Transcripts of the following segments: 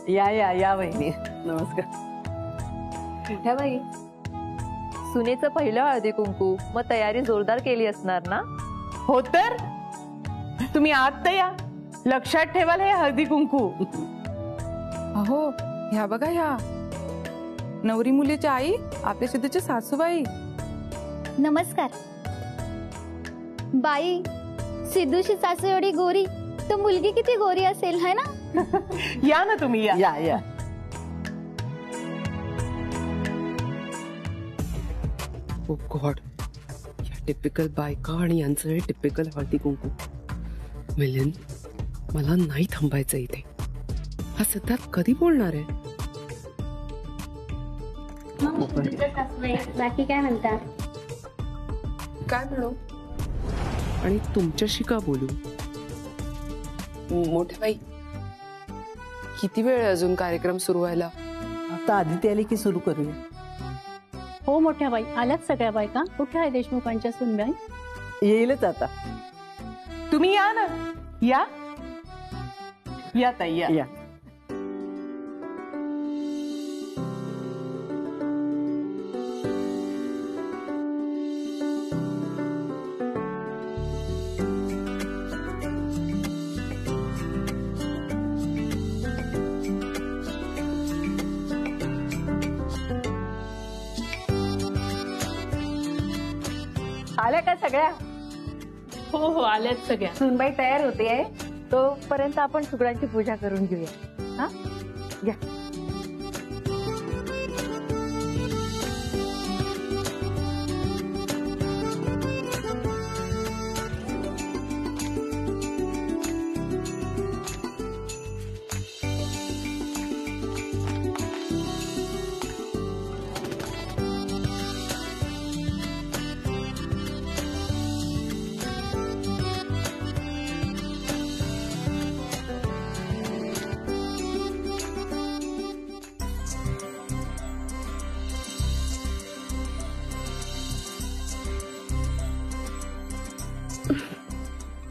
या या या वहिनी, नमस्कार. ह्या बाई, सुनेचं पहिलं हळदी कुंकू, मग तयारी जोरदार केली असणार ना? हो तर तुम्ही आत तर या, लक्षात ठेवाल हे हळदी कुंकू. अहो ह्या बघा, ह्या नवरी मुलीची आई, आपल्या सिद्धूची सासूबाई. नमस्कार बाई. सिद्धूची सासू एवढी गोरी, तर मुलगी किती गोरी असेल है ना? या ना तुम्ही, या या या. ओ गॉड, या टिपिकल बायका आणि यांचं हे टिपिकल हळदी कुंकू. मिलिंद, मला नाही थांबायचं इथे. हा सिद्धार्थ कधी बोलणार आहे? बाकी काय म्हणता? काय म्हणू आणि तुमच्याशी का बोलू? मोठ्या बाई, किती वेळ आहे अजून कार्यक्रम सुरू व्हायला? आता आदिती आली की सुरू करूया. हो मोठ्या बाई, आल्यात सगळ्या बायका. कुठे आहे देशमुखांच्या सुनबाई? येईलच आता. तुम्ही या ना, या या ताई, या या. आल्या का सगळ्या? हो हो, आल्यात सगळ्या. सुनबाई तयार होते, तोपर्यंत आपण शुक्रांची पूजा करून घेऊया. हा, या.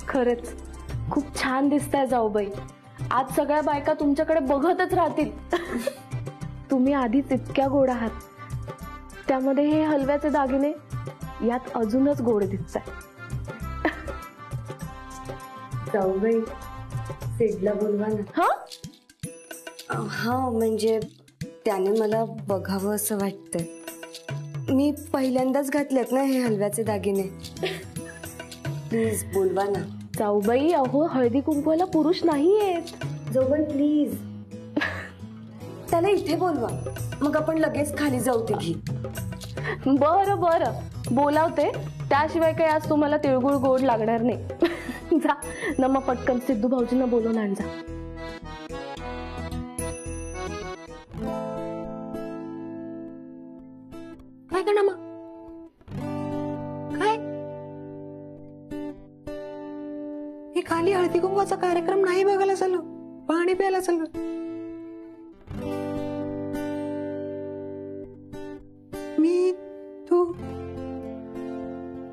खरंच खूप छान दिसताय जाऊबाई. आज सगळ्या बायका तुमच्याकडे बघतच राहतील. तुम्ही आधीच इतक्या गोड आहात, त्यामध्ये हे हलव्याचे दागिने यात अजूनच गोड दिसताय. जाऊबाई, सिडला बोलवा ना. हा हा, म्हणजे त्याने मला बघावं असं वाटतंय. मी पहिल्यांदाच घातलेत ना हे हलव्याचे दागिने. प्लीज बोलवा ना. जाऊबाई, अहो हळदी कुंकवाला पुरुष नाही आहेत. जाऊबाई प्लीज, त्याला इथे बोलवा, मग आपण लगेच खाली जाऊ तिघी. बरं बरं, बोलावते. त्याशिवाय काही आज तुम्हाला तिळगुळ गोड लागणार नाही. जा ना मग पटकन सिद्धू भाऊजींना बोलवून आण जा. काय करणार मग? काय हे खाली हळदी कुंकवाचा कार्यक्रम नाही बघायला चाललो, पाणी प्यायला चाललो. मी तू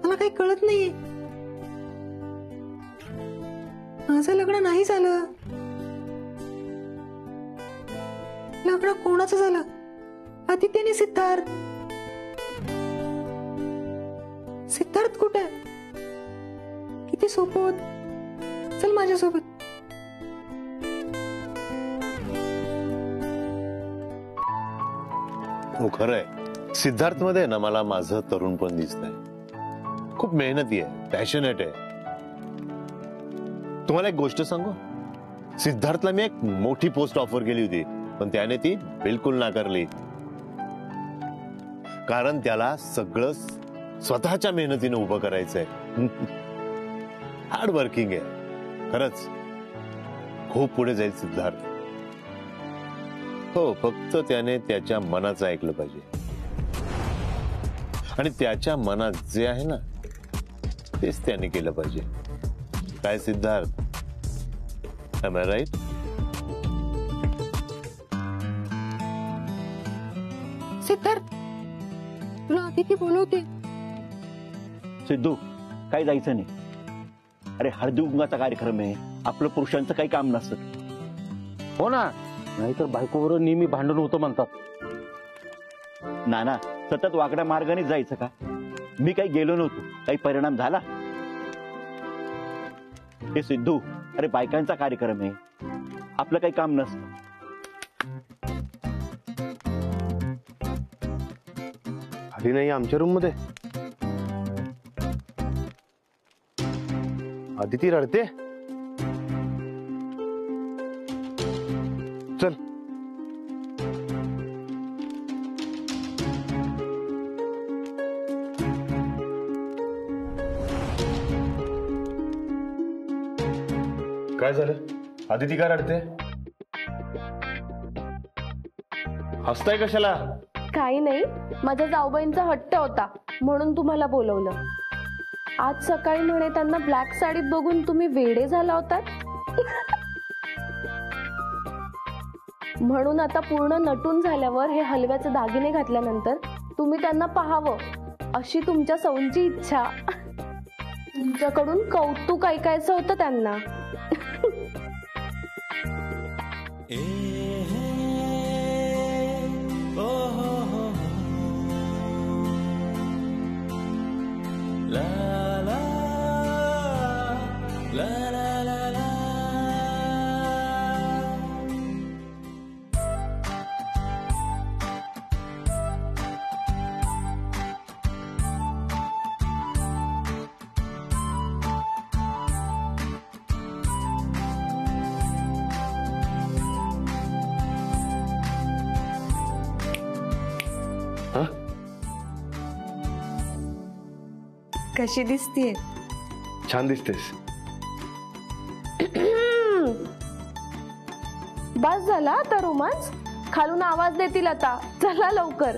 मला काही कळत नाहीये. माझं लग्न नाही झालं. लग्न कोणाचं झालं? आदित्यने सिद्धार्थ. सिद्धार्थ कुठे? किती सोपं होत. चल माझ्यासोबत. हो खरंय, सिद्धार्थ मध्ये ना मला माझं तरुण पण दिसतंय. खूप मेहनती आहे, पॅशनेट आहे. तुम्हाला एक गोष्ट सांगू, सिद्धार्थला मी एक मोठी पोस्ट ऑफर केली होती, पण त्याने ती बिलकुल नाकारली. कारण त्याला सगळं स्वतःच्या मेहनतीने उभं करायचंय. हार्ड वर्किंग आहे खरंच. खूप पुढे जाईल सिद्धार्थ. हो, फक्त त्याने त्याच्या मनाचं ऐकलं पाहिजे. आणि त्याच्या मनात जे आहे ना, तेच त्याने केलं पाहिजे. काय Siddharth, am I right? Siddharth, तुला आदिती बोलवते. सिद्धू, काही जायचं नाही. अरे हळदी कुंकवाचा कार्यक्रम आहे, आपलं पुरुषांचं काही काम नसतं. हो ना, नाहीतर बायकोबरोबर नेहमी भांडण होतं म्हणतात. नाना, सतत वाकड्या मार्गाने जायचं का? मी काही गेलो नव्हतो, काही परिणाम झाला? हे सिद्धू, अरे बायकांचा कार्यक्रम आहे, आपलं काही काम नसतं. आली नाही आमच्या रूम मध्ये. आदिती रडते. चल. काय झालं? आदिती का रडते? हसताय कशाला? काही नाही, माझ्या जाऊबाईंचा हट्ट होता म्हणून तुम्हाला बोलवलं. आज सकाळी म्हणे त्यांना ब्लॅक साडीत बघून तुम्ही वेडे झाला होतात. म्हणून आता पूर्ण नटून झाल्यावर हे हलव्याचे दागिने घातल्यानंतर तुम्ही त्यांना पाहावं अशी तुमच्या सौंची इच्छा. तुमच्याकडून कौतुक ऐकायचं होतं त्यांना. कशी दिसतीये? छान दिसतेस. बस झाला आता रोमांस. खालून आवाज देतील आता. चला लवकर.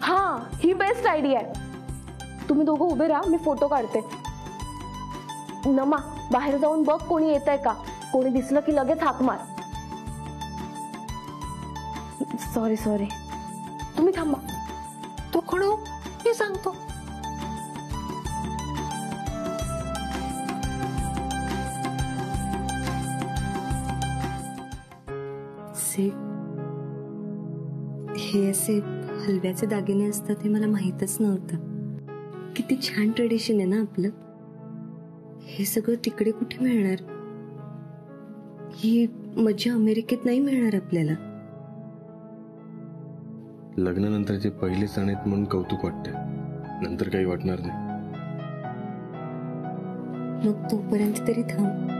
हा, ही बेस्ट आयडिया आहे. तुम्ही दोघं उभे राहा, मी फोटो काढते. नमा, बाहेर जाऊन बघ कोणी येत आहे का. कोणी दिसलं की लगेच हाक मार. सॉरी सॉरी, तुम्ही थांबा. तो कोण हो? मी सांगतो. हे असे हलव्याचे दागिने असतात हे मला माहीतच नव्हतं. किती छान ट्रेडिशन आहे ना आपलं. हे सगळं तिकडे कुठे मिळणार? ही मजा अमेरिकेत नाही मिळणार आपल्याला. लग्नानंतरचे पहिले सण आहेत म्हणून कौतुक वाटते, नंतर काही वाटणार नाही. मग तोपर्यंत तरी थांब,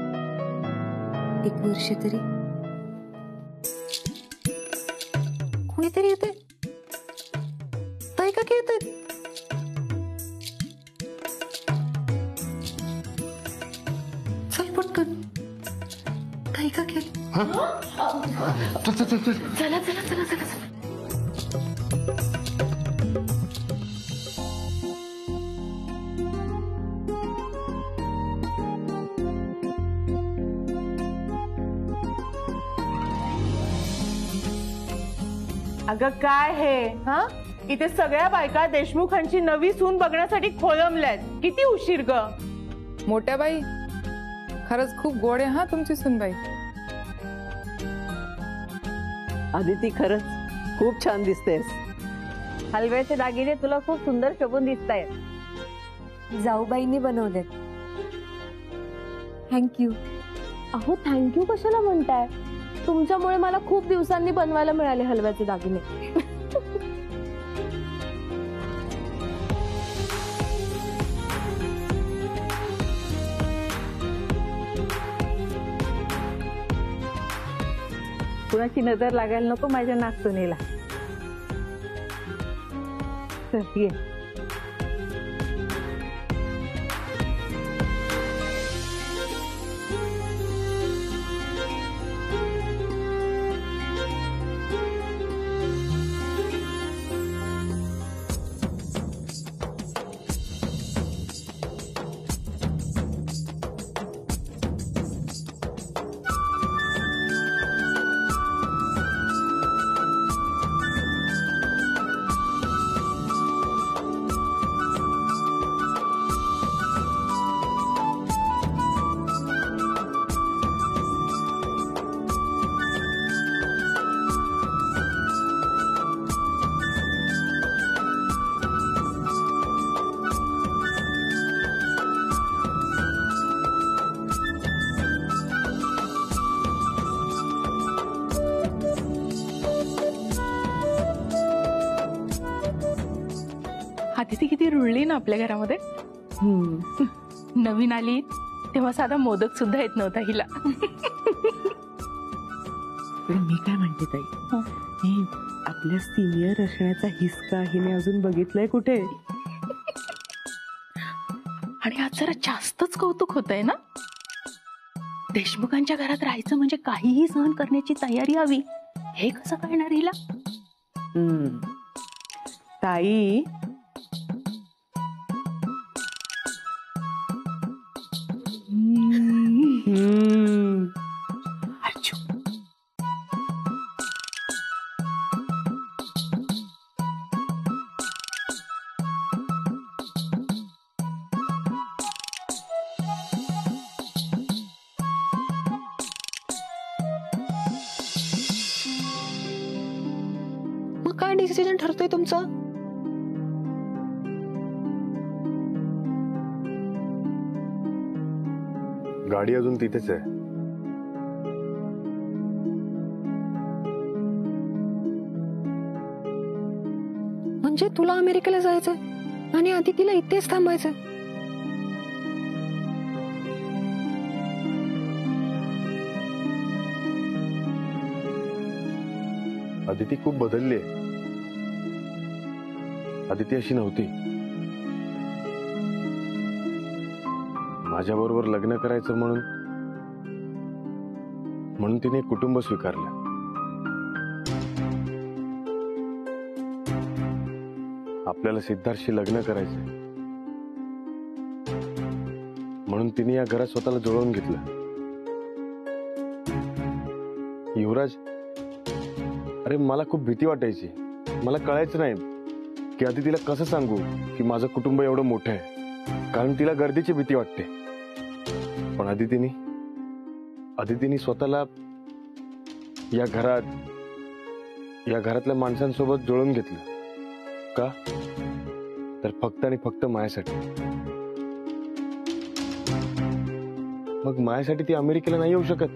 1 वर्ष तरी. कोणीतरी येते. ताई का येते? चल पटकन. ताई का येते? चला चला चला चला. अगं काय हे, हा? इथे सगळ्या बायका देशमुखांची नवी सून बघण्यासाठी खोळंबल्यात. किती उशीर ग. मोठ्या बाई, खरंच खूप गोड आहे हा तुमची सूनबाई. आदिती खरंच खूप छान दिसतेस. हलव्याचे दागिने तुला खूप सुंदर शोभून दिसतायत. जाऊबाईंनी बनवलेत. थँक्यू. अहो थँक्यू कशाला म्हणताय? तुमच्यामुळे मला खूप दिवसांनी बनवायला मिळाले हलव्याचे दागिने. कुणाची नजर लागायला नको माझ्या नागसुनीला. चल ये. अदिती किती रुळली ना आपल्या घरामध्ये. नवीन आली तेव्हा साधा मोदक सुद्धा येत नव्हता हिला. मी काय म्हणते ताई, हे आपल्या सिनियर असण्याचा हिसका हिने अजून बघितलंय कुठे? आणि आज जरा जास्तच कौतुक होतंय ना. देशमुखांच्या घरात राहायचं म्हणजे काहीही सहन करण्याची तयारी हवी. हे कसं कळणार हिला? ताई, मग काय डिसिजन ठरतोय तुमचं? गाडी अजून तिथेच आहे. म्हणजे तुला अमेरिकेला जायचंय आणि अदितीला इथेच थांबायचं? अदिती खूप बदलली आहे. अदिती अशी नव्हती. माझ्याबरोबर लग्न करायचं म्हणून तिने कुटुंब स्वीकारलं. आपल्याला सिद्धार्थशी लग्न करायचंय म्हणून तिने या घरात स्वतःला जुळवून घेतलं. युवराज, अरे मला खूप भीती वाटायची. मला कळायचं नाही की अदितीला कसं सांगू की माझं कुटुंब एवढं मोठं आहे, कारण तिला गर्दीची भीती वाटते. पण अदितीने स्वतःला या घरातल्या माणसांसोबत जुळवून घेतलं. का? तर फक्त आणि फक्त मायासाठी. मग मायासाठी ती अमेरिकेला नाही येऊ शकत?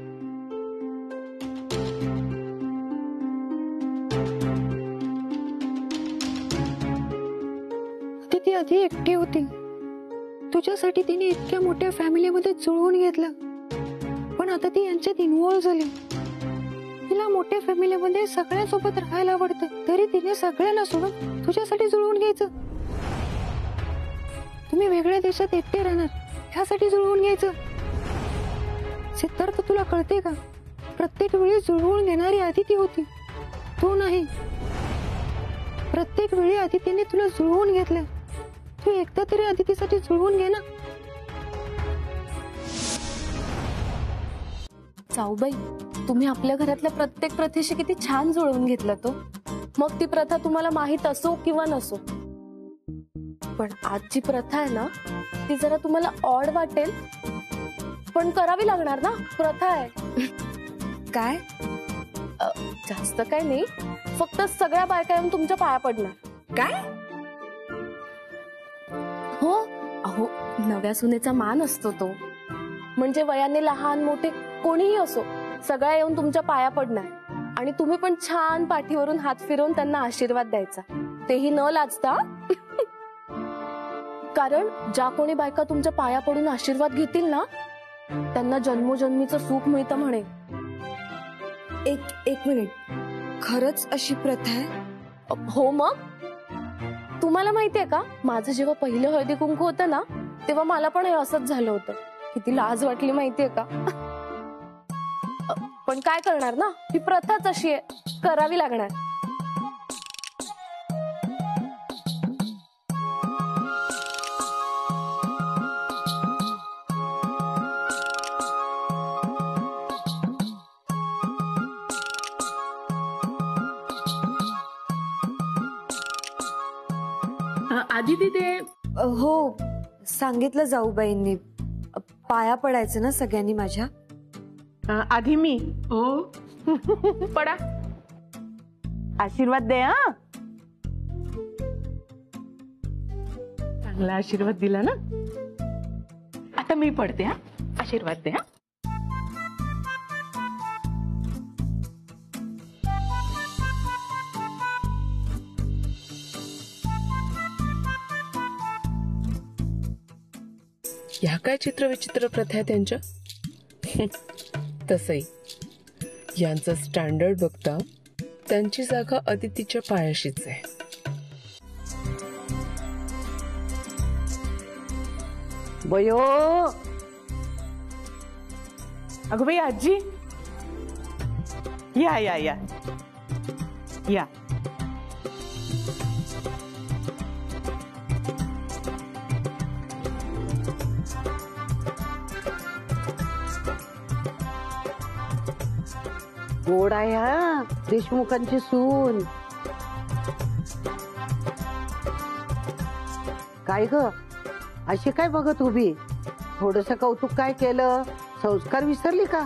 ती आधी एकटी होती. तुझ्यासाठी तिने इतक्या मोठ्या फॅमिलीमध्ये जुळवून घेतलं, पण आता ती यांच्यात इन्व्हॉल्व झाली. तिला मोठ्या फॅमिलीमध्ये सगळ्यांसोबत राहायला आवडतं, तरी तिने सगळ्यांना सोडून तुझ्यासाठी जुळवून घ्यायचं. तुम्ही वेगळ्या देशात एकटे राहणार ह्यासाठी जुळवून घ्यायचं. सिद्धार्थ, तुला कळते का? प्रत्येक वेळी जुळवून घेणारी अदिती होती, तू नाही. प्रत्येक वेळी अदितीने तुला जुळवून घेतलं. तू एकदा तरी अदितीसाठी जुळवून घे ना. जाऊबाई, तुम्ही आपल्या घरातल्या प्रत्येक प्रथेशी किती छान जुळवून घेतलं तो. मग ती प्रथा तुम्हाला माहित असो किंवा नसो, पण आज जी प्रथा आहे ना ती जरा तुम्हाला ऑड वाटेल, पण करावी लागणार ना. प्रथा आहे. काय? जास्त काय नाही, फक्त सगळ्या बायका येऊन तुमच्या पाया पडणार. काय? हो, अहो, नव्या सुनेचा मान असतो तो. म्हणजे वयाने लहान मोठे कोणीही असो, सगळ्या येऊन तुमच्या पाया पडणार. आणि तुम्ही पण छान पाठीवरून हात फिरवून त्यांना आशीर्वाद द्यायचा, तेही न लाजता. कारण ज्या कोणी बायका तुमच्या पाया पडून आशीर्वाद घेतील ना, त्यांना जन्मोजन्मीचं सुख मिळतं म्हणे. एक मिनिट, खरंच अशी प्रथा आहे? हो, मग तुम्हाला माहितीये का, माझं जेव्हा पहिलं हळदी कुंकू होतं ना, तेव्हा मला पण हे असंच झालं होतं. किती लाज वाटली माहितीये का. पण काय करणार ना, ही प्रथाच अशी आहे, करावी लागणार. आधी तिथे हो, सांगितलं जाऊबाईंनी. पाया पडायचं ना सगळ्यांनी माझ्या. आधी मी. हो. पडा, आशीर्वाद दे. हा, चांगला आशीर्वाद दिला ना. आता मी पडते. हा, आशीर्वाद दे. हा, ह्या काय चित्रविचित्र प्रथा आहे त्यांच्या? तसंही यांचं स्टँडर्ड बघता त्यांची जागा अदितीच्या पायाशीच आहे. बयो, अगं बाई आजी, या या या या. गोड आहे हा देशमुखांची सून. काय ग अशी काय बघत उभी? थोडस कौतुक काय केलं? संस्कार विसरली का?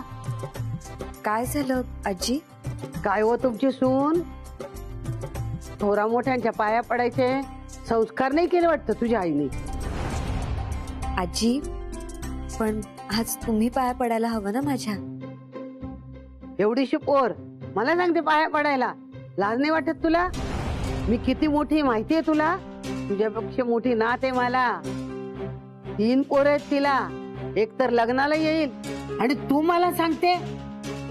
काय झालं आजी? काय हो तुमची सून? थोरा मोठ्यांच्या पाया पडायचे संस्कार नाही केले वाटतं तुझ्या आईने. आजी पण आज तुम्ही पाया पडायला हवं ना माझ्या. एवढीशी पोर मला सांगते पाया पडायला? लाज नाही वाटत तुला? मी किती मोठी माहितीये तुला? तुझ्यापेक्षा मोठी नात आहे मला. 3 पोरं आहेत तिला. एक तर लग्नाला येईल आणि तू मला सांगते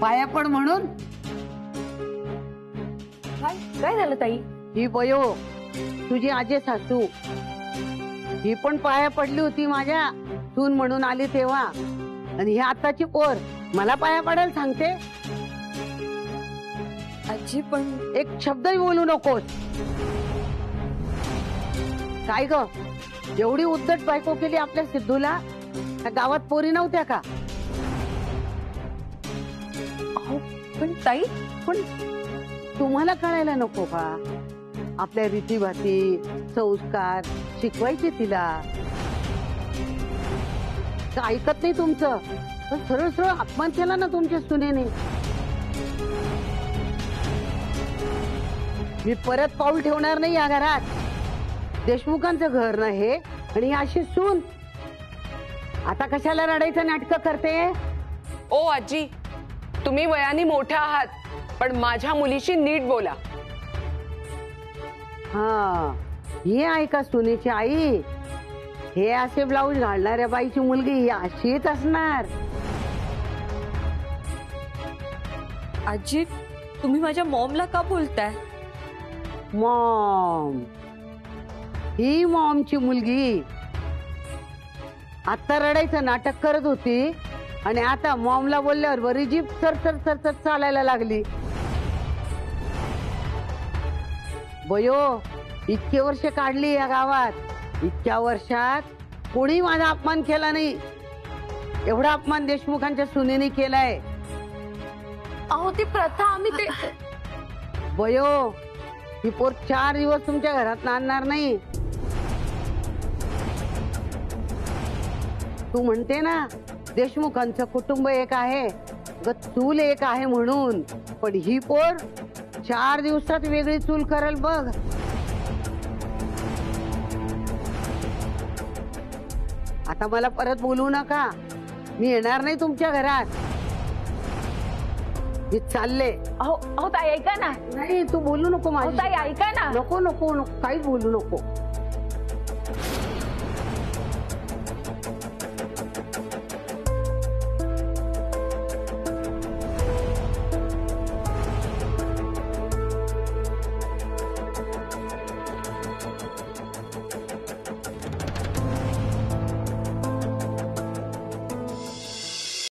पाया पड म्हणून. काय झालं ताई? ही बयो तुझी आजी सासू, ही पण पाया पडली होती माझ्या सून म्हणून आली तेव्हा. आणि ही आताची पोर मला पाया पडायला सांगते. आजी पण एक शब्दही बोलू नकोस. काय ग एवढी उद्धट बायको केली आपल्या सिद्धूला? त्या गावात पोरी नव्हत्या का? पण ताई पण तुम्हाला कळायला नको का? आपल्या रीतीभाती संस्कार शिकवायचे तिला. ऐकत नाही तुमचं. पण सरळ सरळ अपमान केला ना तुमच्या सुनेने. मी परत पाऊल ठेवणार नाही या घरात. देशमुखांचं घर ना हे, आणि अशी सून. आता कशाला रडायचं नाटक करते? ओ आजी, तुम्ही वयाने मोठ्या आहात, पण माझ्या मुलीशी नीट बोला. हा ही आहे का सुनेची आई? हे असे ब्लाऊज घालणाऱ्या बाईची मुलगी ही अशीच असणार. आजी तुम्ही माझ्या मॉमला का बोलताय? मॉम, ही मॉमची मुलगी. आता रडायचं नाटक करत होती आणि आता मॉमला बोलल्यावर बरी जीभ सरसर सरसर चालायला लागली. बयो इतके वर्ष काढली या गावात. इतक्या वर्षात कोणी माझा अपमान केला नाही. एवढा अपमान देशमुखांच्या सुनेने केलाय. अहो ती प्रथा आम्ही ते. बयो ही पोर 4 दिवस तुमच्या घरात आणणार नाही. तू म्हणते ना देशमुखांचं कुटुंब एक आहे, चूल एक आहे म्हणून. पण ही पोर 4 दिवसात वेगळी चूल करेल बघ. आता मला परत बोलू नका. मी येणार नाही तुमच्या घरात. मी चालले. अहो ताई ऐका ना. नाही तू बोलू नको माझी. ताई ऐका ना. नको नको नको काहीच बोलू नको.